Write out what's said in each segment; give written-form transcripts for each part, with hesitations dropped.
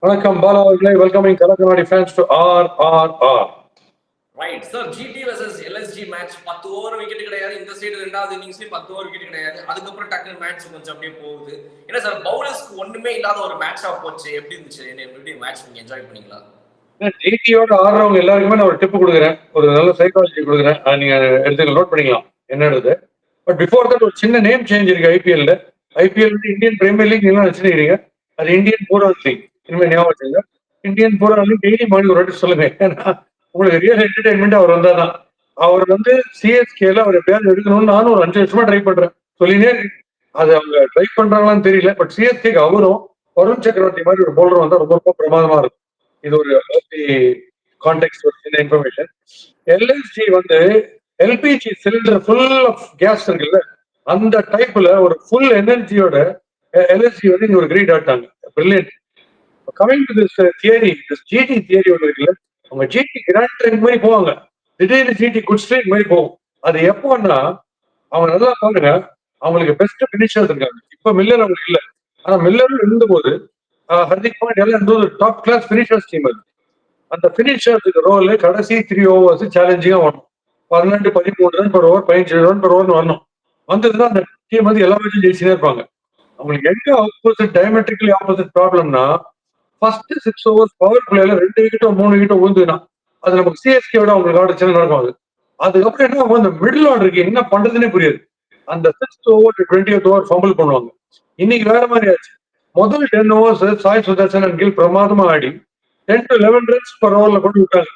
வணக்கம் பாலா அவர்களே. வெல்கமிங் கலக்கநாடி fans to RRR. Right sir, GT versus LSG match 10 over wicket கிடையாது. இந்த சைடு ரெண்டாவது இன்னிங்ஸ்லயும் 10 ஓவர் விக்கெட் கிடையாது. அதுக்கப்புறம் டக்குனு மேட்ச் கொஞ்சம் அப்படியே போகுது. ஏன்னா சார், பவுலர்ஸ்க்கு ஒண்ணுமே இல்லாத ஒரு மேட்சா போச்சு. எப்படி இருந்துச்சு? எப்படி மேட்ச் நீங்க என்ஜாய் பண்ணீங்களா? ஜிடியோட ஆடுறவங்க எல்லாருக்குமே நான் ஒரு டிப் கொடுக்குறேன், ஒரு நல்ல சைக்காலஜி கொடுக்குறேன். நீங்க எடுத்து நோட் பண்ணிக்கலாம் என்னன்றது. பட் பிஃபோர் தட் ஒரு சின்ன நேம் சேஞ்ச் இருக்கு ஐபிஎல்ல. ஐபிஎல் வந்து இந்தியன் பிரீமியர் லீக் நீங்க வச்சுருக்கீங்க, அது இந்தியன் பூரான் லீக். இனிமேல் ஞாபகம் வச்சுங்க, இந்தியன் பூரான் லீக் டெய்லி மார்னிங் ஒரு வாட்டி சொல்லுங்க. ஏன்னா உங்களுக்கு ரியல் என்டர்டைன்மெண்ட் அவர் வந்தாதான். அவர் வந்து சிஎஸ்கேல அவர் எப்படியாவது எடுக்கணும்னு நானும் ஒரு 5 வருஷமா ட்ரை பண்றேன், சொல்லினே அது அவங்க ட்ரை பண்றாங்களான்னு தெரியல. பட் சிஎஸ்கேக்கு அவரும் வருண் சக்கரவர்த்தி மாதிரி ஒரு போலர் வந்தா ரொம்ப ரொம்ப பிரமாதமா இருக்கும். இது ஒரு கான்டெக்ட், ஒரு சின்ன இன்ஃபர்மேஷன். எல்எஸ்ஜி வந்து LPG cylinder full of gas இருக்குல்ல, அந்த டைப்ல ஒரு ஃபுல் எனர்ஜியோட எல்எஸ்ஜி வந்து இங்க ஒரு கிரீட் ஆட்டாங்க. Brilliant. Coming to this theory, this GT theory ஒன்று இருக்குல்ல, அவங்க ஜிடி கிராண்ட் ட்ரெண்ட் மாதிரி போவாங்க, திடீர்னு ஜிடி குட் ஸ்ட்ரீக் மாதிரி போகும். அது எப்போன்னா அவங்க நல்லா பாருங்க, அவங்களுக்கு பெஸ்ட் பினிஷர்ஸ் இருக்காங்க. இப்ப மில்லர் அவங்களுக்கு இல்ல, ஆனா மில்லர் இருந்தபோது ஹர்திக் பாண்டியா எல்லாம் இருந்தது டாப் கிளாஸ் பினிஷர்ஸ் டீம். அது அந்த பினிஷர்ஸுக்கு ரோல் கடைசி 3 ஓவர்ஸ் சேலஞ்சிங்கா வரணும். 12 13 run per over, 15 run per over வரணும். வந்ததுன்னா அந்த டீம் வந்து எல்லா மேட்சும் ஜெயிச்சுட்டே இருப்பாங்க. அவங்களுக்கு எங்க ஆப்போசிட் டயமெட்ரிக்கலி ஆப்போசிட் ப்ராப்ளம்னா, ஃபர்ஸ்ட் 6 ஓவர்ஸ் பவர் பிளேல 2 விக்கெட்டோ 3 விக்கெட்டோ விழுந்துனா அது நமக்கு சிஎஸ்கேவோட அவங்களுக்கு ஆடிச்சு நடக்கும். அதுக்கப்புறம் என்ன ஆகும், அந்த மிடில் ஆர்டருக்கு என்ன பண்றதுன்னே புரியாது. அந்த 6th over 20th over fumble பண்ணுவாங்க. இன்னைக்கு வேற மாதிரி ஆச்சு. முதல் 10 ஓவர்ஸ் சாய் சுதர்சன் அண்ட் கில் பிரமாதமா ஆடி 10 to 11 ரன்ஸ் per ஓவர்ல கொண்டு விட்டாங்க.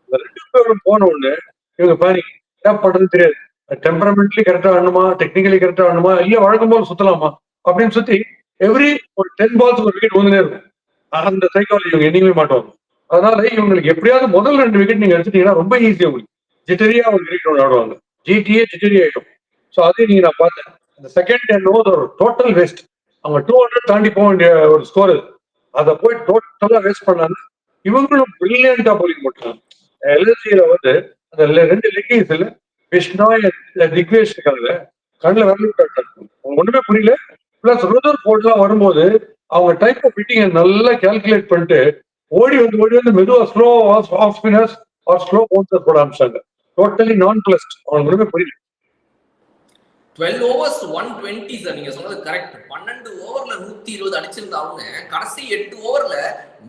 இந்த 2 பேரும் போன உடனே இவங்க பேனிக், என்ன பண்றது தெரியாது. டெம்பரமெண்ட்லி கரெக்டா ஆடணுமா, டெக்னிக்கலி கரெக்டா ஆடணுமா, இல்ல வழக்கம் போல சுத்தலாமா அப்படின்னு சுத்தி எவ்ரி ஒரு 10 பால்ஸ் ஒரு விக்கெட் வந்துனே இருக்கும். அந்த சைக்காலஜி இவங்க என்னைக்குமே மாட்டுவாங்க. அதனால இவங்களுக்கு எப்படியாவது முதல் 2 விக்கெட் நீங்க எடுத்துட்டீங்கன்னா ரொம்ப ஈஸி. உங்களுக்கு ஜிட்டரியா ஒரு கிரிக்கெட் ஒன்று ஆடுவாங்க, ஜிடிஏ ஜிட்டரி ஆயிடும். ஸோ அதையும் நீங்க நான் பார்த்தேன். இந்த செகண்ட் 10 ஓவர் ஒரு டோட்டல் வேஸ்ட். அவங்க 200 தாண்டி போக வேண்டிய ஒரு ஸ்கோர், அதை போய் டோட்டலா வேஸ்ட் பண்ணாங்க. இவங்களும் பிரில்லியண்டா போலிங் போட்டாங்க. எல்எஸ்சியில வந்து அந்த 2 லெக்கிங்ஸ்ல விஷ்ணாய் திக்வேஷ் இருக்காங்க, கண்ணில் வரல விட்டாங்க. ஒண்ணுமே புரியல. பிளஸ் ரோதர் போர்ட்லாம் வரும்போது அவங்க டைப் ஆஃப் ஹிட்டிங்கை நல்லா கால்குலேட் பண்ணிட்டு ஓடி வந்து மெதுவா slow off spinners or slow bouncer போட ஆரம்பிச்சாங்க. டோட்டலி நான் பிளஸ்ட். அவங்களுக்கு ஒண்ணுமே புரியல. 12 ஓவர்ஸ் 120 சார், நீங்க சொன்னது கரெக்ட். 12 ஓவர்ல 120 அடிச்சிருந்த அவங்க கடைசி 8 ஓவர்ல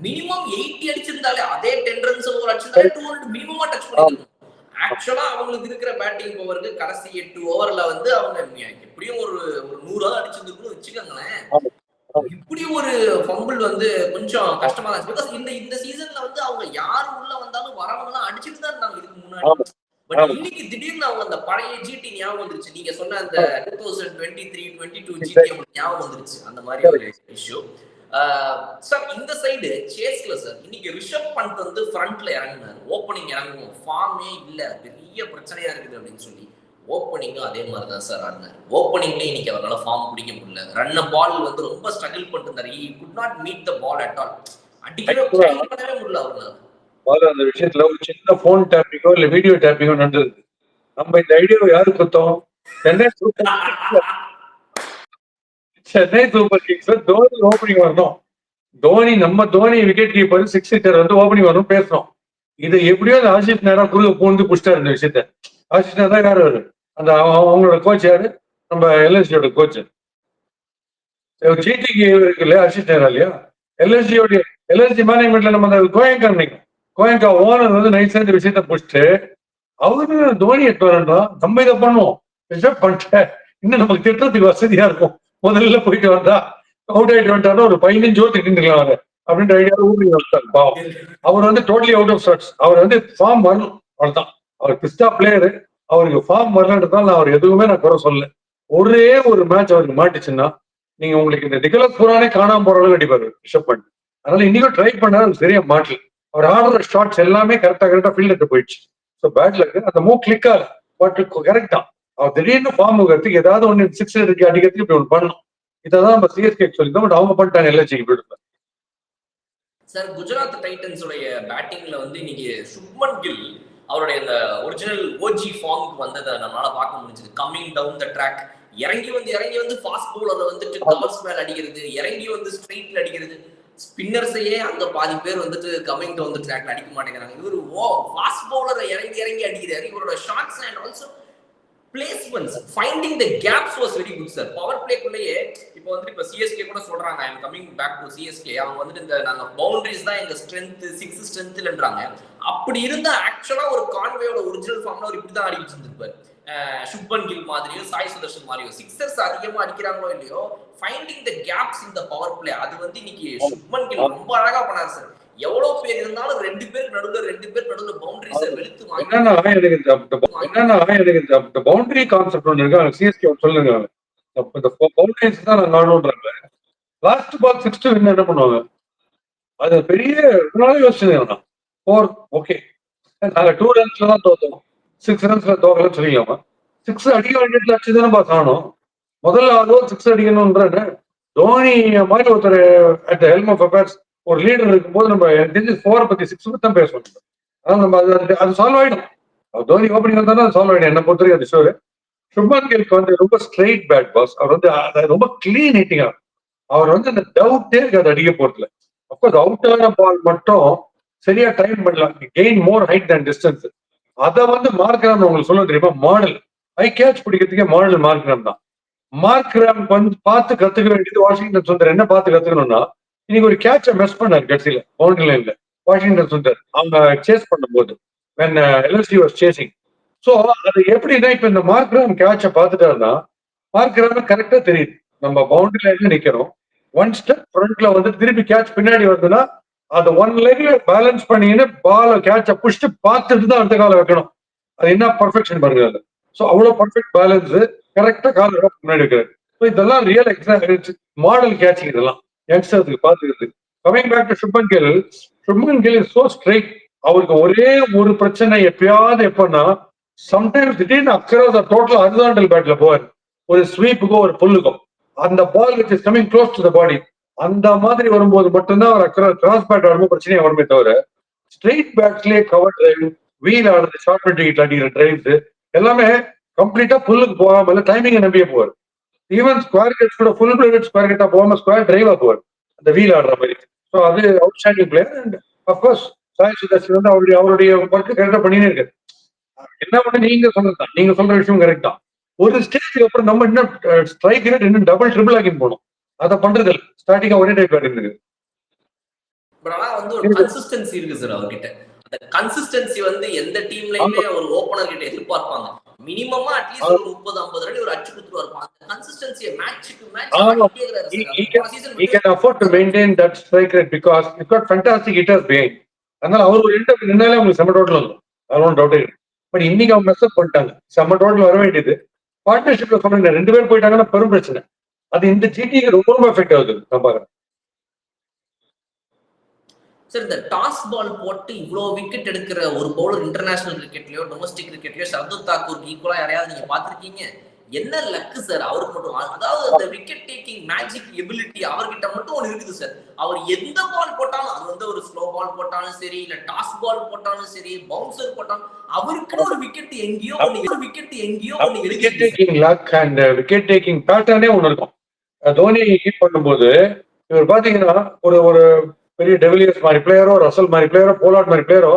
மினிமம் 80 அடிச்சிருந்தாலே, அதே 10 ரன்ஸ் ஓவர் அடிச்சிருந்தாலே 200 மினிமமா டச் பண்ணிருக்கணும். ஆக்சுவலா அவங்களுக்கு இருக்கிற பேட்டிங் பவருக்கு கடைசி 8 ஓவர்ல வந்து அவங்க எப்படியும் ஒரு 100 அடிச்சிருந்துருக்குன்னு வச்சுக்கோங்களேன். இப்படி ஒரு ஃபம்பிள் வந்து கொஞ்சம் கஷ்டமா தான். பிகாஸ் இந்த சீசன்ல வந்து அவங்க யாரு உள்ள வந்தாலும் வரவங்க எல்லாம் அடிச்சுட்டு தான் இருந்தாங்க இதுக்கு முன்னாடி. பட் இன்னைக்கு திடீர்னு அவங்க அந்த பழைய ஜிடி ஞாபகம் வந்துருச்சு. நீங்க சொன்ன அந்த 2023-22 ஜிடி அவங்களுக்கு ஞாபகம் வந்துருச்சு. அந்த மாதிரி ஒரு இஷ்யூ. சார், இந்த சைடு சேஸ்ல சார் இன்னைக்கு ரிஷப் பண்ட் வந்து ஃப்ரண்ட்ல இறங்கினார். ஓப்பனிங் இறங்குவோம், ஃபார்மே இல்ல, பெரிய பிரச்சனையா இருக்குது அப்படின்னு சொல்லி ஓப்பனிங்கும் அதே மாதிரி தான் சார் ஆடினார். ஓப்பனிங்ல இன்னைக்கு அவரால ஃபார்ம் பிடிக்க முடியல. ரன் பால் வந்து ரொம்ப ஸ்ட்ரகிள் பண்ணிட்டு இருந்தாரு. He could not meet the ball at all. அடிக்கவே முடியல அவரால. அந்த விஷயத்துல ஒரு சின்ன போன் டேப்பிங்கோ இல்ல வீடியோ டேப்பிங்கோ நடந்தது. நம்ம இந்த ஐடியாவை யாரு கொடுத்தோம்? சென்னை சூப்பர் கிங்ஸ்ல தோனி ஓப்பனிங் வரணும். தோனி, நம்ம தோனி விக்கெட் கீப்பர் 6 ஹிட்டர் வந்து ஓப்பனிங் வரணும் பேசுறோம். இது எப்படியோ ஆஷிஷ் நேரா குறுக்க பூந்து புடிச்சிட்டாரு இந்த விஷயத்த. ஆஷிஷ் நேரா யாரு அந்த அவங்களோட கோச் யாரு? நம்ம எல்எஸ்ஜியோட கோச். ஜிடிக்கு இருக்கு இல்லையா ஆஷிஷ் நேரா இல்லையா? எல்எஸ்ஜி மேனேஜ்மெண்ட்ல நம்ம கோயங்கா ஓனர் வந்து நைட்ல இந்த விஷயத்த புடிச்சிட்டு அவரு தோனி எட்டு வரன்றோம், நம்ம இதை பண்ணுவோம் ரிசர்வ் பண்ணிட்டேன், இன்னும் நமக்கு திட்டத்துக்கு வசதியா இருக்கும், முதல்ல போயிட்டு வந்தா அவுட் ஆயிட்டு வந்துட்டாலும் ஒரு 15 ஓவர் திட்டுக்கலாம் அவரு அப்படின்ற ஐடியாவில் ஊருக்கு வந்தார். பாவம், அவர் வந்து டோட்டலி அவுட் ஆஃப் ஸ்டார்ட்ஸ். அவர் வந்து ஃபார்ம் வரணும், அவ்வளவுதான். அவர் பிஸ்டா பிளேயரு, அவருக்கு ஃபார்ம் வரலன்றதால நான் அவர் எதுவுமே நான் குறை சொல்ல. ஒரே ஒரு மேட்ச் அவருக்கு மாட்டுச்சுன்னா நீங்க உங்களுக்கு இந்த நிக்கலஸ் புரானே காணாம போற அளவுக்கு அடிப்பாரு ரிஷப் பண்ட். அதனால இன்னைக்கும் ட்ரை பண்ணாரு, சரியா மாட்டல. அவர் ஆடுற ஷாட்ஸ் எல்லாமே கரெக்டா ஃபீல்டுக்கு போயிடுச்சு. ஸோ பேட்ல அந்த மூவ் கிளிக் ஆகல, பட் கரெக்ட் தான். அவர் திடீர்னு ஃபார்ம் இருக்கிறதுக்கு ஏதாவது ஒன்று 6 அடிக்கிறதுக்கு இப்படி ஒன்று பண்ணணும். இதான் நம்ம சிஎஸ்கே சொல்லியிருந்தோம், பட் அவங்க பண்ணிட்டாங்க எல்எஸ்ஜிக்கு. சார், குஜராத் டைட்டன்ஸ் உடைய பேட்டிங்ல வந்து இன்னைக்கு சுப்மன் கில் அவருடைய இந்த ஒரிஜினல் ஓஜி ஃபார்முக்கு வந்ததை நம்மளால பார்க்க முடிஞ்சது. கம்மிங் டவுன் த ட்ராக் இறங்கி வந்து ஃபாஸ்ட் பவுலர்ல வந்துட்டு கவர்ஸ் மேல அடிக்கிறது, இறங்கி வந்து ஸ்ட்ரெயிட்ல அடிக்கிறது. ஸ்பின்னர்ஸையே அங்க பாதி பேர் வந்துட்டு கமிங் வந்து ட்ராக்ல அடிக்க மாட்டேங்கிறாங்க. இவரு ஃபாஸ்ட் பவுலரை இறங்கி இறங்கி அடிக்கிறாரு. இவரோட shots and also placements finding the gaps was very good sir. Power பிளேக்குள்ளேயே இப்போ வந்துட்டு இப்போ சிஎஸ்கே கூட சொல்றாங்க, I am coming back to CSK. அவங்க வந்துட்டு இந்த நாங்க பவுண்டரிஸ் தான் எங்க ஸ்ட்ரென்த், சிக்ஸ் ஸ்ட்ரென்த்லன்றாங்க. அப்படி இருந்தா ஆக்சுவலா ஒரு கான்வேயோட ஒரிஜினல் ஃபார்ம்ல அவர் இப்படி தான் அடிச்சு இருந்திருப்பாரு. சுப்மன் கில் மாதிரியும் சாய் சுதர்ஷன் மாதிரியும் சிக்ஸர்ஸ் அதிகமா அடிக்கிறாங்களோ இல்லையோ, finding the gaps in the power play அது வந்து இன்னைக்கு சுப்மன் கில் ரொம்ப அழகா பண்ணாரு சார். எவ்வளவு பேர் இருந்தாலும் ரெண்டு பேர் நடுவுல பவுண்டரிஸை வெளுத்து என்னன்னா எனக்கு இந்த பவுண்டரி கான்செப்ட் ஒன்று இருக்கு. சிஎஸ்கே சொல்லுங்க, இந்த பவுண்டரிஸ் தான் நான் காணுன்றாங்க. லாஸ்ட் பால் 6 வின் என்ன பண்ணுவாங்க? அது பெரிய யோசிச்சு ஃபோர் ஓகே, நாங்க 2 ரன்ஸ்ல தான் தோத்தோம், 6 ரன்ஸ்ல தோக்கலன்னு சொல்லிக்கலாமா? 6 அடிக்க வேண்டியதுல அடிச்சு தானே காணும். முதல்ல அதோ 6 அடிக்கணும்ன்ற தோனி மாதிரி ஒருத்தர் அட் ஹெல்ம் ஆஃப் அஃபேர்ஸ் ஒரு லீடர் இருக்கும்போது நம்ம தெரிஞ்சு 4 பத்தி 6 தான் பேசணும். அதான் நம்ம அது சால்வ் ஆயிடும். தோனி ஓப்பனிங் வந்தாலும் அது சால்வ் ஆயிடும். என்ன பொறுத்த வரைக்கும் அது ஷோர். சுப்மன் கில்க்கு வந்து ரொம்ப ஸ்ட்ரெயிட் பேட் பாஸ். அவர் வந்து ரொம்ப கிளீன் ஹிட்டிங்கா, அவர் வந்து அந்த டவுட்டே இருக்காது அடிக்க போறதுல. அப்கோர்ஸ் அவுட் ஆன பால் மட்டும் சரியா டைம் பண்ணலாம், gain more height than distance. அதை வந்து மார்க்ராம் உங்களுக்கு சொல்ல தெரியுமா? மாடல் ஹை கேட்ச் பிடிக்கிறதுக்கே மாடல் மார்க்ராம் தான். மார்க்ராம் வந்து பார்த்து கத்துக்க வேண்டியது வாஷிங்டன் சுந்தர். என்ன பார்த்து கத்துக்கணும்னா, இன்னைக்கு ஒரு கேட்சை மிஸ் பண்ணார் கடைசியில பவுண்டரி லைன்ல வாஷிங்டன் சுந்தர் அவங்க சேஸ் பண்ணும்போது, when LSD was chasing. So அது எப்படின்னா, இப்ப இந்த மார்க்ராம் கேட்சை பார்த்துட்டாருன்னா மார்க்ராம் கரெக்டா தெரியுது நம்ம பவுண்டரி லைன்ல நிக்கிறோம், ஒன் ஸ்டெப் ஃப்ரண்ட்ல வந்து திருப்பி கேட்ச் பின்னாடி வருதுன்னா அதை ஒன் லெக்ல பேலன்ஸ் பண்ணின்னு பால கேட்சை புஷ்டு பார்த்துட்டு தான் அடுத்த காலம் வைக்கணும். அது என்ன பர்ஃபெக்ஷன் பாருங்க அது. சோ அவ்வளவு பர்ஃபெக்ட் பேலன்ஸ், கரெக்டா கால முன்னாடி வைக்கிறாரு. இதெல்லாம் ரியல் எக்ஸாம்பிள், மாடல் கேட்சிங் இதெல்லாம் யங்ஸ்டர்ஸ்க்கு பாத்துக்கிறது. Coming back to Shubman Gill is so straight. அவருக்கு ஒரே ஒரு பிரச்சனை எப்பயாவது எப்பன்னா, சம்டைம்ஸ் திடீர்னு அக்ராஸ் டோட்டல் ஹாரிசான்டல் பேட்ல போவார், ஒரு ஸ்வீப்புக்கோ ஒரு புல்லுக்கோ, அந்த ball which is coming close to the body, அந்த மாதிரி வரும்போது மட்டும்தான் அவர் கிராஸ் பேட் வரும்போது பிரச்சனையே வருமே தவிர, ஸ்ட்ரெயிட் பேட்ஸ்லயே கவர் டிரைவ், வீல் ஆடுறது, ஷார்ட் டிக்கெட் அடிக்கிற டிரைவ்ஸ் எல்லாமே கம்ப்ளீட்டா புல்லுக்கு போகாம டைமிங் நம்பியே போவார். ஈவன் ஸ்கொயர் கேட்ச் கூட ஃபுல் பிளேடட் ஸ்கொயர் கேட்டா போகாம ஸ்கொயர் டிரைவா போவார், அந்த வீல் ஆடுற மாதிரி. ஸோ அது outstanding player. And of course Sai Sudharshan வந்து அவருடைய ஒர்க் கரெக்டா பண்ணினே இருக்கு. என்ன பண்ண நீங்க சொல்றதுதான், நீங்க சொல்ற விஷயம் கரெக்ட் தான். ஒரு ஸ்டேஜ்க்கு அப்புறம் நம்ம இன்னும் ஸ்ட்ரைக் ரேட் இன்னும் டபுள் ட்ரிபிள் ஆகி போகணும். அதை பண்றது ஸ்டார்டிங்கா ஒரே டைப் இருக்கு. பட் ஆனா வந்து ஒரு கன்சிஸ்டன்சி இருக்கு சார் அவர்கிட்ட. அந்த கன்சிஸ்டன்சி வந்து எந்த டீம்லயுமே ஒரு ஓபனர் கிட்ட எதிர்பார்ப்பாங்க. மினிமமா அட்லீஸ்ட் ஒரு 30-50 ரன் ஒரு அடிச்சு கொடுத்துருவாரு. அந்த கன்சிஸ்டன்சியை மேட்ச்க்கு மேட்ச் ஆடிட்டே இருக்காரு. He can afford to maintain that strike rate because he's got fantastic hitters behind. அதனால அவர் ஒரு எண்ட் நின்னாலே உங்களுக்கு செம்ம டோட்டல் வந்துடும், அதெல்லாம் டவுட் இல்லை. பட் இன்னைக்கு அவங்க மெஸ்அப் பண்ணிட்டாங்க, செம்ம டோட்டல் வர வேண்டியது. பார்ட்னர்ஷிப்ல சொன்னீங்க 2 பேர் போயிட்டாங்கன்னா பெரும் பிரச்சனை. அது இந்த ஜிடிக்கு ரொம்ப ரொம்ப எஃபெக்ட் ஆகுது நான் பாக்குறேன். சார் இந்த டாஸ் பால் போட்டு இவ்வளவு விக்கெட் எடுக்கிற ஒரு பவுலர் இன்டர்நேஷனல் கிரிக்கெட்லயோ டொமஸ்டிக் கிரிக்கெட்லயோ ஷர்துல் தாக்கூருக்கு ஈக்குவலா யாரையாவது நீங்க பாத்திருக்கீங்க? என்ன லக்கு சார் அவருக்கு மட்டும். அதாவது அந்த விக்கெட் டேக்கிங் மேஜிக் எபிலிட்டி அவர்கிட்ட மட்டும் ஒன்று இருக்குது சார். அவர் எந்த பால் போட்டாலும், அது வந்து ஒரு ஸ்லோ பால் போட்டாலும் சரி, இல்ல டாஸ் பால் போட்டாலும் சரி, பவுன்சர் போட்டாலும், அவருக்கு ஒரு விக்கெட் எங்கேயோ wicket taking luck and wicket taking பேட்டர்னே ஒன்று இருக்கும். தோனி ஹீட் பண்ணும்போது இவர் பாத்தீங்கன்னா ஒரு பெரிய டெவிலியர்ஸ் மாதிரி பிளேயரோ, ரசல் மாதிரி பிளேயரோ, போலார்ட் மாதிரி பிளேயரோ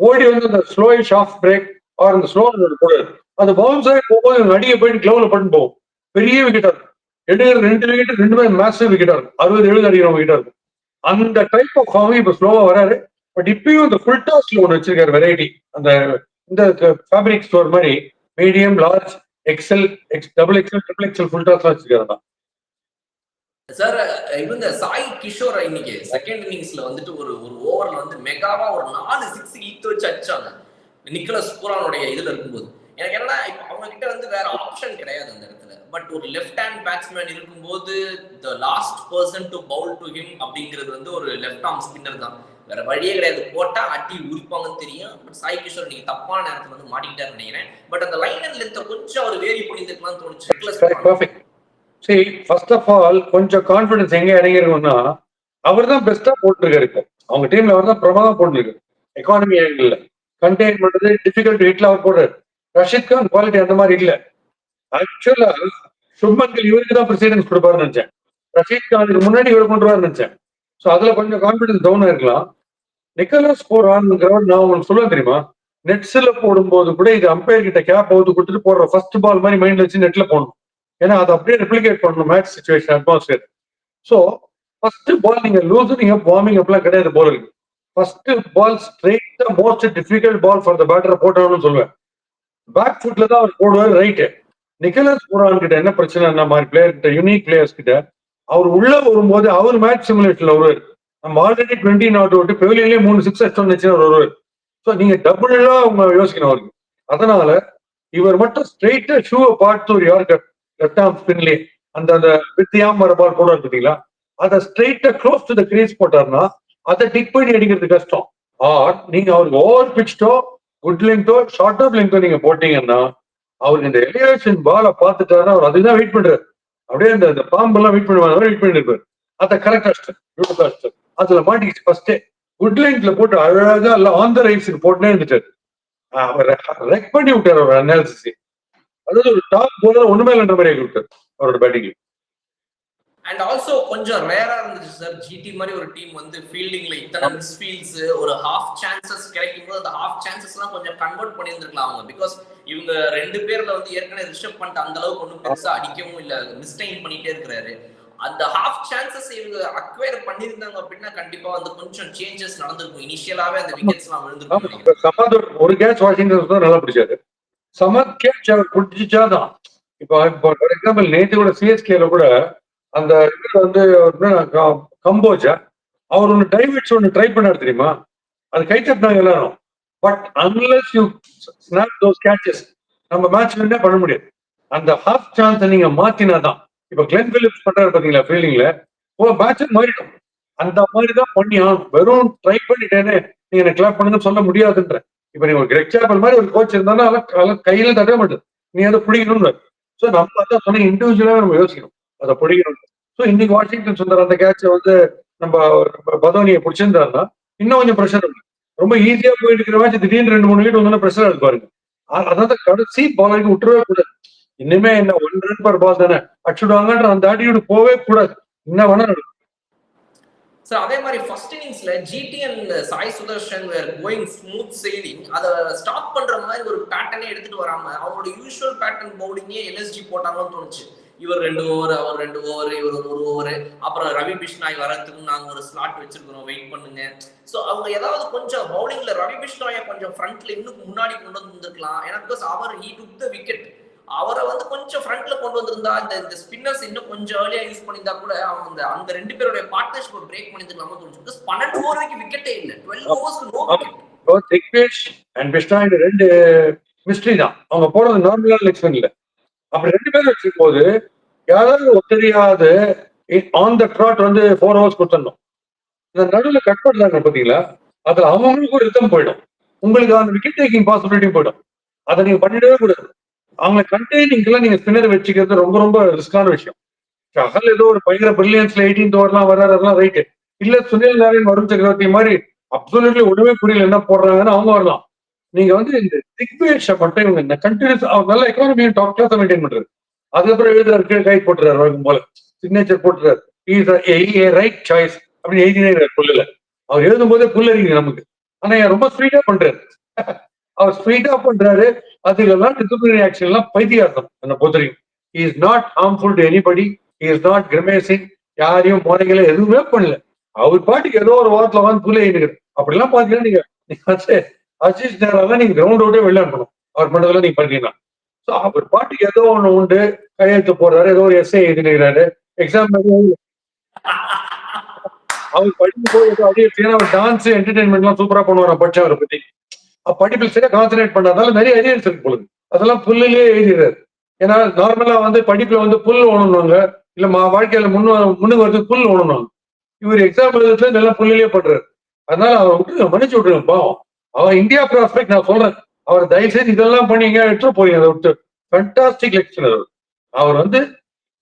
ஓடி வந்து அந்த ஸ்லோயிஷ் ஆஃப் பிரேக் ஆர் அந்த ஸ்லோ போடுறது, அது பவுன்ஸ் ஆகி போகும்போது அடிக்க போயிட்டு கிளவுல பட்டு போகும். பெரிய விக்கெட்டா இருக்கும். எடுக்கிற 2 விக்கெட் 2மே மேசிவ் விக்கெட்டா இருக்கும், 60-70 அடிக்கிற விக்கெட்டா இருக்கும். அந்த டைப் ஆஃப் ஃபார்ம் இப்ப ஸ்லோவா வராரு. பட் இப்பயும் இந்த ஃபுல் டாஸ்ல ஒன்று வச்சிருக்காரு வெரைட்டி. அந்த இந்த ஃபேப்ரிக் ஸ்டோர் மாதிரி medium, large, XL, double XL, triple XL full டாஸ் வச்சிருக்காரு சார். இவங்க சாய் கிஷோர் இன்னைக்கு செகண்ட் இன்னிங்ஸ்ல வந்துட்டு ஒரு ஓவர்ல வந்து மெகாவா ஒரு 4 6 ஈத்து வச்சு அடிச்சாங்க நிக்கலஸ் பூரானுடைய இதுல இருக்கும்போது. எனக்கு என்னன்னா இப்ப அவங்க கிட்ட வந்து வேற ஆப்ஷன் கிடையாது அந்த இடத்துல. பட் ஒரு லெஃப்ட் ஹேண்ட் பேட்ஸ்மேன் இருக்கும்போது the last person to bowl to him அப்படிங்கிறது வந்து ஒரு லெஃப்ட் ஆர்ம் ஸ்பின்னர் தான். வேற வழியே கிடையாது. போட்டா அட்டி உரிப்பாங்கன்னு தெரியும். பட் சாய் கிஷோர் நீங்க தப்பான நேரத்துல வந்து மாட்டிக்கிட்டாருன்னு நினைக்கிறேன். பட் அந்த லைன் அண்ட் லென்த் கொஞ்சம் அவர் வேரி பண்ணிருக்கலாம்னு தோணுச்சு. சரி, ஃபர்ஸ்ட் ஆஃப் ஆல் கொஞ்சம் கான்பிடன்ஸ் எங்க இறங்கிருக்கும்னா, அவர் தான் பெஸ்டா போட்டுருக்காரு. இப்போ அவங்க டீம்ல அவர் தான் பிரமாதம் போட்டுருக்காரு. எக்கானமி ஆங்கிள் கண்டெயின் பண்றது டிஃபிகல்ட் ஹிட்ல அவர் போடுறாரு. ரஷித் கான் குவாலிட்டி அந்த மாதிரி இல்ல. ஆக்சுவலா சுப்மன் கில் இவருக்கு தான் பிரசிடன்ஸ் கொடுப்பாருன்னு நினைச்சேன். ரஷித் கானுக்கு முன்னாடி இவர் கொண்டுருவாரு நினைச்சேன். ஸோ அதுல கொஞ்சம் கான்பிடன்ஸ் டவுன் ஆயிருக்கலாம். நிக்கலஸ் போரான்ங்கிறவர் நான் உங்களுக்கு சொல்ல தெரியுமா, நெட்ஸ்ல போடும்போது கூட இது அம்பையர் கிட்ட கேப் அவுத்து கொடுத்துட்டு போடுற ஃபர்ஸ்ட் பால் மாதிரி மைண்ட்ல வச்சு நெட்ல போடணும். ஏன்னா அதை அப்படியே ரெப்ளிகேட் பண்ணணும் match situation atmosphere. So first ball நீங்க லூசனிங் அப் வார்மிங் அப்லாம் கிடையாது போலருக்கு. ஃபர்ஸ்ட் பால் ஸ்ட்ரெயிட்டா most difficult ball for the பேட்டரை போட்டான்னு சொல்லுவேன். பேக் ஃபுட்ல தான் அவர் போடுவார் ரைட்டு. நிக்கலஸ் புரான் கிட்ட என்ன பிரச்சனை என்ன மாதிரி பிளேயர் கிட்ட யூனிக் பிளேயர்ஸ் கிட்ட அவர் உள்ள வரும்போது அவர் மேட்ச் சிமுலேஷன்ல வருவார். நம்ம ஆல்ரெடி 20 நாட் அவுட் பெவிலியன்லயே 3 6 அடிச்சு அவர் வருவார். ஸோ நீங்க டபுள்லாம் அவங்க யோசிக்கணும் அவருக்கு. அதனால இவர் மட்டும் ஸ்ட்ரெயிட்டா ஷூவை பார்த்து ஒரு யார்கர் லெஃப்ட் ஆர்ம் ஸ்பின்லயே அந்த அந்த வித்தியாம வர பால் போடுவார் பார்த்தீங்களா, அதை ஸ்ட்ரெயிட்டா க்ளோஸ் டு த கிரீஸ் போட்டார்னா அதை டிக் பண்ணி அடிக்கிறது கஷ்டம். ஆர் நீங்க அவருக்கு ஓவர் பிச்சோ குட் லெங்தோ ஷார்ட் ஆஃப் லெங்தோ நீங்க போட்டீங்கன்னா அவருக்கு இந்த எலிவேஷன் பாலை பார்த்துட்டாருன்னா அவர் அதுதான் வெயிட் பண்றாரு. அப்படியே இந்த பாம்பெல்லாம் வெயிட் பண்ணுவாங்க வெயிட் பண்ணி இருப்பாரு. அதை கரெக்ட் அடிச்சிட்டார். அதுல மாட்டிக்கிச்சு ஃபர்ஸ்டே குட் லெங்க்ல போட்டு அழகா இல்ல ஆன் த ரைட்ஸுக்கு போட்டுனே இருந்துட்டாரு. அவர் ரெக் பண்ணி விட்டார் அவர் அனாலிசிஸ். அதாவது ஒரு டாப் போலர் ஒண்ணுமே இல்லைன்ற மாதிரி ஆகி விட்டார் அவரோட பேட்டிங். அண்ட் ஆல்சோ கொஞ்சம் ரேரா இருந்துச்சு சார், ஜிடி மாதிரி ஒரு டீம் வந்து ஃபீல்டிங்ல இத்தனை மிஸ்ஃபீல்ட்ஸ் ஒரு ஹாஃப் சான்சஸ் கிடைக்கும் போது அந்த ஹாஃப் சான்சஸ்லாம் கொஞ்சம் கன்வெர்ட் பண்ணியிருந்திருக்கலாம் அவங்க. பிகாஸ் இவங்க 2 பேர்ல வந்து ஏற்கனவே ரிஷப் பண்ணிட்டு அந்த அளவுக்கு ஒன்றும் பெருசா அடிக்கவும் இல்லை, மிஸ்டைன் பண்ணிட்டே இருக்கிறாரு. அந்த ஹாஃப் சான்சஸ் இவங்க அக்வயர் பண்ணியிருந்தாங்க அப்படின்னா கண்டிப்பா வந்து கொஞ்சம் சேஞ்சஸ் நடந்திருக்கும். இனிஷியலாவே அந்த விக்கெட்ஸ் எல்லாம் விழுந்திருக்கும். ஒரு கேட்ச் வாஷிங்டன் தான் நல்லா பிடிச்சாரு. சமத் கேட்ச் அவர் பிடிச்சாதான். இப்போ ஃபார் எக்ஸாம்பிள் நேற்று கூட சிஎஸ்கேல கூட அந்த இதுல வந்து கம்போஜா அவர் ஒன்று டைவர்ட்ஸ் ஒன்று ட்ரை பண்ணார் தெரியுமா, அது கை தட்டினாங்க எல்லாரும். But unless you snap those கேட்சஸ் நம்ம மேட்ச் வின்னே பண்ண முடியாது. அந்த ஹாஃப் சான்ஸை நீங்க மாத்தினாதான். இப்ப கிளென் பிலிப்ஸ் பண்றாரு பாத்தீங்களா ஃபீல்டிங்ல, மேட்ச் மாறிடும். அந்த மாதிரி தான் பண்ணி ஆகணும். வெறும் ட்ரை பண்ணிட்டேன்னு நீங்க எனக்கு கிளாப் பண்ணுங்கன்னு சொல்ல முடியாதுன்ற. இப்ப நீங்க ஒரு கிரெக் சாப்பல் மாதிரி ஒரு கோச் இருந்தாலும் கையில தட்ட மாட்டேது, நீ அதை பிடிக்கணும்னு. ஸோ நம்ம அதான் சொன்ன இண்டிவிஜுவலாக நம்ம யோசிக்கணும் அதை பிடிக்கணும். ஸோ இன்னைக்கு வாஷிங்டன் சுந்தர் அந்த கேட்சை வந்து நம்ம பதோனியை பிடிச்சிருந்தாருன்னா இன்னும் கொஞ்சம் ப்ரெஷர் இருக்கு. ரொம்ப ஈஸியா போயிட்டு இருக்கிற மேட்ச் திடீர்னு 2-3 விக்கெட் வந்து ப்ரெஷர் இருக்கு பாருங்க. அதாவது கடைசி பாலுக்கு விட்டுறவே கூடாது. இனிமே என்ன 1 ரன் பர் பால் தானே அடிச்சுடுவாங்கன்ற அந்த ஆட்டிடியூட் போவே கூடாது. என்ன வேணா நடக்கும். சார் அதே மாதிரி ஃபர்ஸ்ட் இன்னிங்ஸ்ல GT and Sai Sudharsan going smooth sailing, அதை ஸ்டாப் பண்ற மாதிரி ஒரு பேட்டர்னே எடுத்துட்டு வராம அவங்களோட யூஷுவல் பேட்டர்ன் பவுலிங்கே எல்எஸ்ஜி போட்டாங்கன்னு தோணுச்சு. இவர் 2 ஓவர் அவர் 2 ஓவர் இவர் 1 ஓவர், அப்புறம் ரவி பிஷ்னாய் வரதுக்கு நாங்க ஒரு ஸ்லாட் வச்சிருக்கிறோம் வெயிட் பண்ணுங்க. ஸோ அவங்க ஏதாவது கொஞ்சம் பவுலிங்ல ரவி பிஷ்னாயை கொஞ்சம் ஃப்ரண்ட்ல இன்னும் முன்னாடி கொண்டு வந்திருக்கலாம். ஏன்னா பிகாஸ் அவர் ஹீ டுக் த விக்கெட், அவரை வந்து கொஞ்சம் ஃப்ரண்ட்ல கொண்டு வந்திருந்தா இந்த ஸ்பின்னர்ஸ் இன்னும் கொஞ்சம் ஏர்லியா யூஸ் பண்ணியிருந்தா கூட அவங்க அந்த 2 பேருடைய பார்ட்னர்ஷிப் பிரேக் பண்ணிருக்கலாமோ தோணுச்சு. 12 ஓவருக்கு விக்கெட்டே இல்ல, 12 ஓவர்ஸ்க்கு no wicket. Digvesh and Bishnoi 2 mystery தான். அவங்க போறது நார்மலா லெக்ஷன் இல்ல. அப்படி 2 பேரும் வச்சிருக்கும் போது யாராவது தெரியாது ஆன் த ட்ராட் வந்து 4 ஹவர்ஸ் கொடுத்துடணும். இந்த நடுவில் கட் பண்றாங்க பாத்தீங்களா, அதுல அவங்களுக்கு ஒரு ரிதம் போயிடும், உங்களுக்கு அந்த விக்கெட் டேக்கிங் பாசிபிலிட்டியும் போயிடும். அதை நீங்க பண்ணிடவே கூடாது. அவங்க கண்டெய்னிங்லாம் நீங்க ஸ்பின்னர் வச்சுக்கிறது ரொம்ப ரொம்ப ரிஸ்கான விஷயம். அகல் ஏதோ ஒரு பயங்கர பிரில்லியன்ஸ்ல 18th ஓவர்லாம் வர்றாரு, அதெல்லாம் ரைட்டு. இல்ல சுனில் நாராயண் வருண் சக்கரவர்த்தி மாதிரி அப்சல்யூட்லி ஒண்ணுமே புரியல என்ன போடுறாங்கன்னு அவங்க வரலாம். நீங்க வந்து இந்த திக்வேஷ மட்டும் இவங்க கண்டினியூஸ் அவர் நல்ல எக்கானமியும் டாப் கிளாஸ் மெயின்டைன் பண்றாரு. அதுக்கப்புறம் எழுதுறாரு கீழே கை போட்டுறாரு வழக்கம் போல சிக்னேச்சர் போட்டுறாரு. ரைட் சாய்ஸ் அப்படின்னு எழுதினே புல்லுல. அவர் எழுதும் போதே புல் அறியுது நமக்கு. ஆனா ரொம்ப ஸ்வீட்டா பண்றாரு. அவர் ஸ்வீட்டா பண்றாரு. அதுக்கெல்லாம் டிசிப்ளினரி ஆக்ஷன் எல்லாம் பைத்தியார்த்தம் என்ன பொறுத்தவரைக்கும். He is not harmful to anybody, he is not grimacing, யாரையும் முறைகளை எதுவுமே பண்ணல. அவர் பாட்டுக்கு ஏதோ ஒரு வாரத்துல வந்து புல்ல எழுதுகிறார். அப்படிலாம் பாத்தீங்கன்னா நீங்க அஜித் நேரம் நீங்க கிரவுண்ட் அவுட்டே வெளில அனுப்பணும் அவர் பண்ணதுல நீங்க பண்ணீங்கன்னா. ஸோ அவர் பாட்டுக்கு ஏதோ ஒண்ணு உண்டு, கையெழுத்து போடுறாரு, ஏதோ ஒரு எஸ்ஏ எழுதினாரு எக்ஸாம். அவர் படிக்கும் போது ஏதோ அப்படியே அவர் டான்ஸ் என்டர்டைன்மெண்ட் எல்லாம் சூப்பரா பண்ணுவார். படிச்சா அவரை பத்தி படிப்பில் சரியா கான்சன்ட்ரேட் பண்ணாதால நிறைய அரியர்ஸ் இருக்கு பொழுது அதெல்லாம் புல்லிலேயே எழுதிடுறாரு. ஏன்னா நார்மலா வந்து படிப்புல வந்து புல் ஓணணுவாங்க, இல்ல வாழ்க்கையில முன்னுக்கு வந்து புல் ஓணணுவாங்க. இவர் எக்ஸாம் எழுதுல நல்லா புல்லிலேயே பண்றாரு. அதனால அவர் விட்டுருங்க, மன்னிச்சு விட்டுருங்க பாவம். அவர் இந்தியா ப்ராஸ்பெக்ட் நான் சொல்றேன். அவர் தயவுசெய்து இதெல்லாம் பண்ணி எங்க எடுத்துட்டு போறீங்க அதை விட்டு. ஃபேண்டாஸ்டிக் லெக்சனர் அவர் வந்து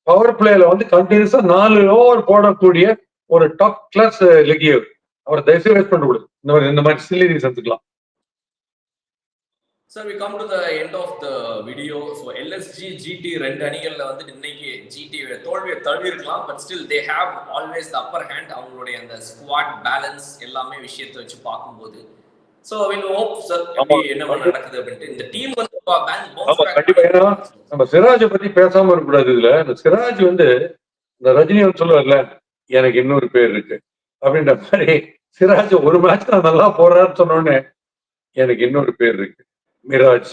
பவர் பிளேல வந்து கண்டினியூஸா 4 ஓவர் போடக்கூடிய ஒரு டாப் கிளாஸ் லெக்கியர். அவர் தயவுசெய்து வேஸ்ட் பண்ண கூடாது இந்த மாதிரி சில்லி ரீசன்ஸ்க்குலாம். Sir we come to the end of the video. So LSG GT ரெண்டு அணிகள்ல வந்து இன்னைக்கு GT தோல்வியை தழுவி இருக்கலாம், but still they have always the upper hand. அவங்களுடைய அந்த ஸ்குவாட் பேலன்ஸ் எல்லாமே விஷயத்தை வச்சு பார்க்கும்போது so we'll hope sir எப்படி என்ன நடக்குது அப்படின்ட்டு இந்த டீம் வந்து கண்டிப்பா. ஏன்னா நம்ம சிராஜை பத்தி பேசாம இருக்கக்கூடாது. இதுல இந்த சிராஜ் வந்து இந்த ரஜினி வந்து சொல்லுவார்ல, எனக்கு இன்னொரு பேர் இருக்கு அப்படின்ற மாதிரி சிராஜ் ஒரு மேட்ச் நான் நல்லா போடுறான்னு சொன்னோடனே எனக்கு இன்னொரு பேர் இருக்கு, மிராஜ்.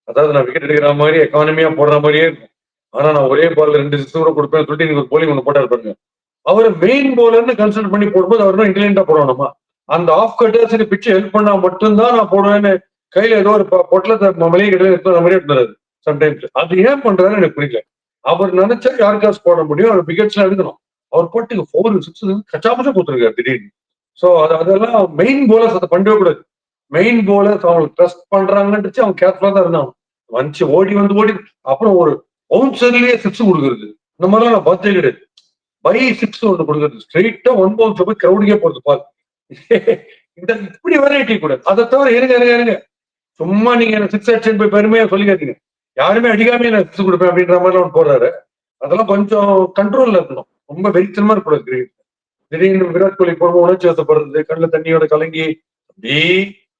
அதாவது நான் விக்கெட் எடுக்கிற மாதிரி எக்கானமியா போடுற மாதிரியே இருக்கும். ஆனா நான் ஒரே பால்ல 2 சிக்ஸ் கூட கொடுப்பேன் சொல்லிட்டு நீங்க ஒரு போலிங் ஒன்று போட்டா இருப்பாங்க. அவர் மெயின் போலர்னு கன்சிடர் பண்ணி போடும்போது அவர் இன்டெலிஜென்டா போடணுமா, அந்த ஆஃப் கட்டர்ஸுக்கு பிச்சு ஹெல்ப் பண்ணா மட்டும்தான் நான் போடுவேன்னு கையில ஏதோ ஒரு பொட்டலத்தை மளிகை கடையில் இருக்கிற மாதிரியே இருந்தாரு சம்டைம்ஸ். அது ஏன் பண்றாருன்னு எனக்கு புரியல. அவர் நினைச்சா யாருக்காஸ் போட முடியும், அவர் விக்கெட்ஸ்ல எடுக்கணும். அவர் போட்டுக்கு 4 6 கச்சாமச்சா கொடுத்துருக்காரு திடீர்னு. ஸோ அதெல்லாம் மெயின் போலர்ஸ் அதை பண்ணவே கூடாது. மெயின் போலர்ஸ் அவங்களுக்கு ட்ரஸ்ட் பண்றாங்கன்னு அவங்க கேர்ஃபுல்லா தான் இருந்தாங்க. வந்துச்சு ஓடி அப்புறம் ஒரு பவுன்சர்லயே 6 கொடுக்குறது, இந்த மாதிரிலாம் நான் பார்த்தே கிடையாது. பை 6 ஒன்று கொடுக்குறது, ஸ்ட்ரெயிட்டா 1 பவுன்ஸ் போய் கிரௌடிக்கே போறது பால். இந்த இப்படி வெரைட்டி கூட. அதை தவிர இருங்க சும்மா நீங்க 6 அடிச்சு போய் பெருமையா சொல்லிக்காதீங்க. யாருமே அடிக்காம நான் 6 கொடுப்பேன் அப்படின்ற மாதிரி ஒன்று போடுறாரு. அதெல்லாம் கொஞ்சம் கண்ட்ரோல்ல இருக்கணும். ரொம்ப வெறித்தனமா இருக்கக்கூடாது கிரிக்கெட். திடீர்னு விராட் கோலி போடும்போது உணர்ச்சி வசப்படுறது, கண்ணுல தண்ணியோட கலங்கி அப்படி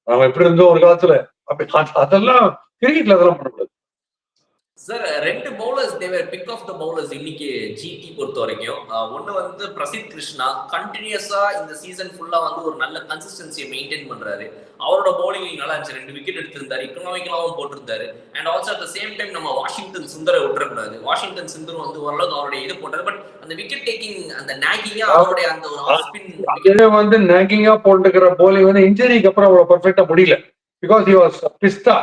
அவன் எப்படி இருந்தோம் ஒரு காலத்துல அப்படி அதெல்லாம் கிரிக்கெட்ல அதெல்லாம் பண்ணக்கூடாது. சார் ரெண்டு bowlers they're pick of the bowlers இன்னைக்கு ஜிடி பொறுத்த வரைக்கும். ஒன்னு வந்து பிரசித் கிருஷ்ணா கண்டினியூஸா இந்த சீசன் ஃபுல்லா வந்து ஒரு நல்ல கன்சிஸ்டன்சியை மெயின்டைன் பண்றாரு. அவரோட பவுலிங் நல்லா இருந்துச்சு, 2 விக்கெட் எடுத்திருந்தாரு, எக்கனாமிக்கலாவும் போட்டிருந்தாரு. And also at the same time நம்ம வாஷிங்டன் சுந்தரை விட்டுறக்கூடாது. வாஷிங்டன் சுந்தர் வந்து ஓரளவுக்கு அவருடைய இது போட்டாரு, பட் அந்த விக்கெட் டேக்கிங் அந்த நாகிங்கா அவருடைய அந்த ஒரு ஆஃப் ஸ்பின் வந்து நாகிங்கா போட்டுக்கிற பவுலிங் வந்து இன்ஜுரிக்கு அப்புறம் அவ்வளவு பர்ஃபெக்டா முடியல. பிகாஸ் ஹி வாஸ் பிஸ்தா.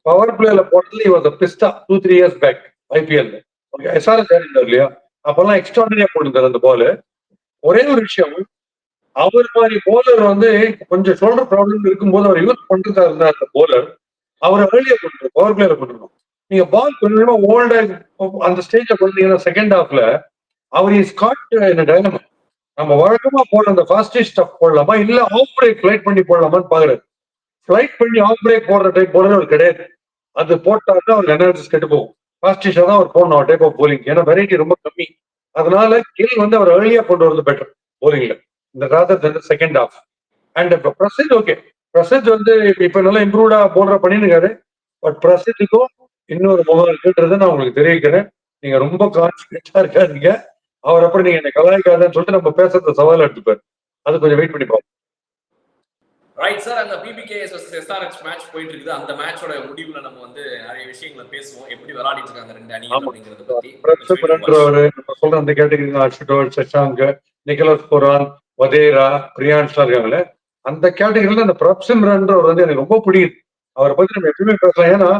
பவர் பிளேல போட்டது வாஸ் பிஸ்தா 2-3 இயர்ஸ் பேக் ஐபிஎல்ல. எஸ்ஆர்எஸ் இல்லையா, அப்பெல்லாம் எக்ஸ்ட்ராடனரியா போட்டுருந்தாரு அந்த பால். ஒரே ஒரு விஷயம், அவர் மாதிரி போலர் வந்து கொஞ்சம் ஷோல்டர் ப்ராப்ளம் இருக்கும்போது அவர் யூஸ் பண்றதா இருந்தா அந்த போலர் அவர் ஏர்லியா போட்டு பவர் பிளேல போட்டுருக்கோம். நீங்க பால் கொஞ்சமா ஓல்டா அந்த ஸ்டேஜ்ல போட்டீங்கன்னா செகண்ட் ஹாஃப்ல அவர் இஸ் காட் இந்த டைனமா. நம்ம வழக்கமா போடுற அந்த ஃபாஸ்டஸ்ட் ஸ்டப் போடலாமா இல்ல ஆஃப் பிரேக் ஃபிளைட் பண்ணி போடலாமான்னு பாக்குறாரு. ஃபிளைட் பண்ணி ஆஃப் பிரேக் போடுற டைப் போலர் அவர் கிடையாது. அது போட்டாருன்னா அவருக்கு எனர்ஜிஸ் கெட்டு போகும். ஃபாஸ்டிஷா தான் அவர் போடணும் டைப் ஆஃப் போலிங். ஏன்னா வெரைட்டி ரொம்ப கம்மி. அதனால கில் வந்து அவர் ஏர்லியா கொண்டு வரது பெட்டர் போலிங்ல இந்த rather than second half. And இப்போ பிரசித் ஓகே, பிரசித் வந்து இப்ப நல்லா இம்ப்ரூவ்டா போடுற பண்ணிருக்காரு. பட் பிரசித்துக்கும் இன்னொரு முகம் இருக்குன்றதை நான் உங்களுக்கு தெரிவிக்கிறேன். நீங்க ரொம்ப கான்பிடென்டா இருக்காதீங்க. அவர் அப்புறம் நீங்க என்ன கலாய்க்காதன்னு சொல்லிட்டு நம்ம பேசுறத சவால் எடுத்துப்பாரு. அது கொஞ்சம் வெயிட் பண்ணி பார்ப்போம். ரைட் சார், அந்த பிபிகேஎஸ் vs எஸ்ஆர்எச் மேட்ச் போயிட்டு இருக்குது. அந்த மேட்சோட முடிவுல நம்ம வந்து நிறைய விஷயங்களை பேசுவோம், எப்படி விளையாடிட்டு இருக்காங்க ரெண்டு அணிகள் அப்படிங்கறத பத்தி. நம்ம சொல்ற அந்த கேட்டகரி அர்ஷுடோல், சஷாங்க், நிக்கலஸ் புரான், வதேரா, பிரியான்ஸ்லாம் இருக்காங்களே, அந்த கேட்டகரியில அந்த பிரப்சிம்ரன்றவர் வந்து எனக்கு ரொம்ப பிடிக்குது. அவரை பத்தி நம்ம எப்பயுமே பேசலாம். ஏன்னா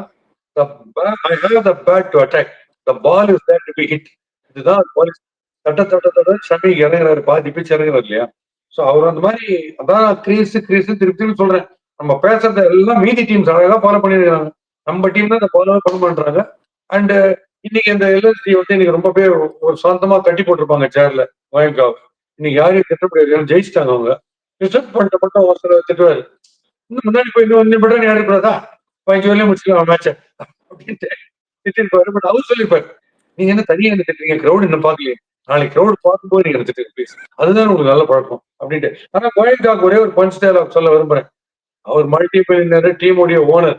I have the bat to attack. The ball is there to be hit. இதுதான் தட்ட ஷமி இறங்குறாரு, பாதி பிச்சு இறங்குறாரு இல்லையா. சோ அவர் அந்த மாதிரி அதான் கிரீஸ் திருப்பி சொல்றேன். நம்ம பேசுறத எல்லாம் மீதி டீம்ஸ் அழகா ஃபாலோ பண்ணிருக்காங்க. நம்ம டீம் தான் இந்த ஃபாலோ பண்ண மாட்டாங்க. அண்ட் இன்னைக்கு இந்த எல்எஸ்டி வந்து இன்னைக்கு ரொம்ப பேர் ஒரு சாந்தமா கட்டி போட்டிருப்பாங்க சேர்ல வாய்க்காவ். இன்னைக்கு யாரையும் திட்ட முடியாது, ஜெயிச்சிட்டாங்க அவங்க. ரிசர்வ் பண்ணிட்ட மட்டும் ஒருத்தர் திட்டுவாரு, இன்னும் முன்னாடி போய் இன்னும் பட்டன் யாரு கூடாதா 15 வரலையும் முடிச்சுக்கலாம் மேட்ச அப்படின்ட்டு திட்டிருப்பாரு. பட் அவர் சொல்லியிருப்பாரு, நீங்க என்ன தனியா என்ன திட்டுறீங்க, கிரௌட் இன்னும் பாக்கலையே, நாளைக்கு கிரௌட் பார்க்கும்போது நீங்க திட்டு ப்ளீஸ், அதுதான் உங்களுக்கு நல்ல பழக்கம் அப்படின்ட்டு. ஆனா கோயல்காக் ஒரே ஒரு பஞ்ச் டயலாக் சொல்ல விரும்புறேன். அவர் மல்டி மில்லியனர் டீமுடைய ஓனர்.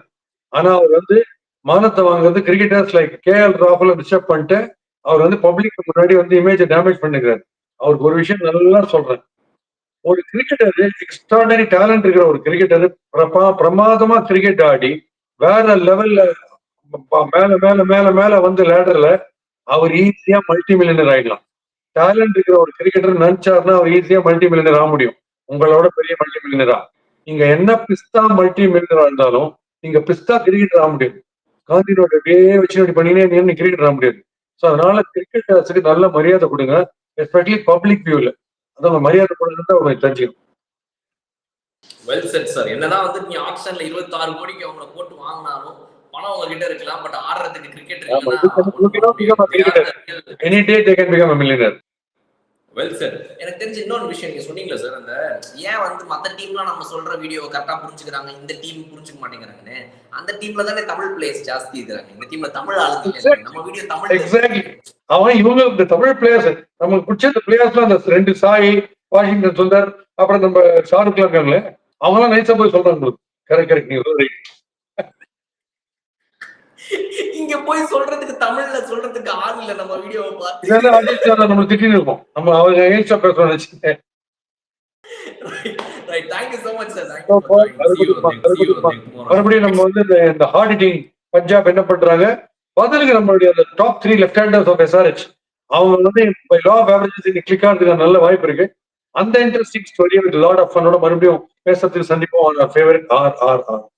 ஆனா அவர் வந்து மானத்தை வாங்குறது கிரிக்கெட்டர்ஸ் லைக் கேஎல் ராகுல டிஸ்டர்ப் பண்ணிட்டு அவர் வந்து பப்ளிக் முன்னாடி வந்து இமேஜ் டேமேஜ் பண்ணுகிறார். அவருக்கு ஒரு விஷயம் நல்லா சொல்றேன், ஒரு கிரிக்கெட்டர் எக்ஸ்ட்ராடனரி டேலண்ட் இருக்கிற ஒரு கிரிக்கெட்டர் பிரமாதமா கிரிக்கெட் ஆடி வேற லெவல்ல மேல மேல மேல மேல வந்து லேடர்ல அவர் ஈஸியா மல்டி மில்லியனர் ஆயிடலாம். டேலண்ட் இருக்கிற ஒரு கிரிக்கெட்டர் நினைச்சாருன்னா அவர் ஈஸியா மல்டி மில்லியனர் ஆக முடியும், உங்களோட பெரிய மல்டி மில்லியனரா. நீங்க என்ன பிஸ்தா மல்டி மில்லியனரா இருந்தாலும் நீங்க பிஸ்தா கிரிக்கெட்டர் ஆக முடியாது. காந்தியோட அப்படியே வச்சு பண்ணினே கிரிக்கெட்டர் ஆக முடியாது. ஸோ அதனால கிரிக்கெட்டர்ஸுக்கு நல்ல மரியாதை கொடுங்க, எஸ்பெஷலி பப்ளிக் வியூல. அதான் மரியாதை கொடுங்க அவங்க தெரிஞ்சுக்கணும். Well set sir. என்னதான் வந்து நீ ஆக்ஷன்ல 26 கோடிக்கு அவங்கள போட்டு வாங்கினாலும் பணம் உங்ககிட்ட இருக்கலாம், பட் ஆடுறதுக்கு cricket any day they can become a millionaire. Well sir. எனக்கு தெரிஞ்ச இன்னொரு விஷயம் நீங்க சொன்னீங்களா சார், அந்த ஏன் வந்து மத்த டீம்லாம் நம்ம சொல்ற வீடியோவை கரெக்டா புரிஞ்சுக்கிறாங்க, இந்த டீம் புரிஞ்சுக்க மாட்டேங்கிறாங்கன்னு. அந்த டீம்ல தானே தமிழ் பிளேயர்ஸ் ஜாஸ்தி இருக்கிறாங்க. இந்த டீம்ல தமிழ் ஆளுங்க இல்ல. நம்ம வீடியோ தமிழ்ல எக்ஸாக்ட்லி. அவன் இவங்க இந்த தமிழ் பிளேயர்ஸ் நமக்கு பிடிச்ச இந்த பிளேயர்ஸ்லாம் அந்த 2 சாய், வாஷிங்டன் சுந்தர், அப்புறம் நம்ம ஷாருக்லாம் இருக்காங்களே, அவங்களாம் நைஸா போய் சொல்றாங்க உங்களுக்கு. கரெக்ட் நீங்க சொல்றீங்க. இங்க போய் சொல்றதுக்கு தமிழ்ல சொல்றதுக்கு ஆள் இல்ல நம்ம வீடியோவை பார்த்து. இதெல்லாம் ஆடியன்ஸ் நம்ம திட்டின்னு இருக்கோம். நம்ம அவங்க எகென்ஸ்டா பேசுறோம் நினைச்சுட்டேன். Right. Thank you so much sir. Thank you for joining. See you tomorrow. மறுபடியும் நம்ம வந்து இந்த ஹார்ட் ஹிட்டிங் பஞ்சாப் என்ன பண்றாங்க, பதிலுக்கு நம்மளுடைய அந்த top 3 left handers of SRH அவங்க வந்து by law of averages click ஆகிறதுக்கு நல்ல வாய்ப்பு இருக்கு. அந்த interesting story with lot of ஃபன்னோட மறுபடியும் பேசுறதுக்கு சந்திப்போம். Favourite RRR.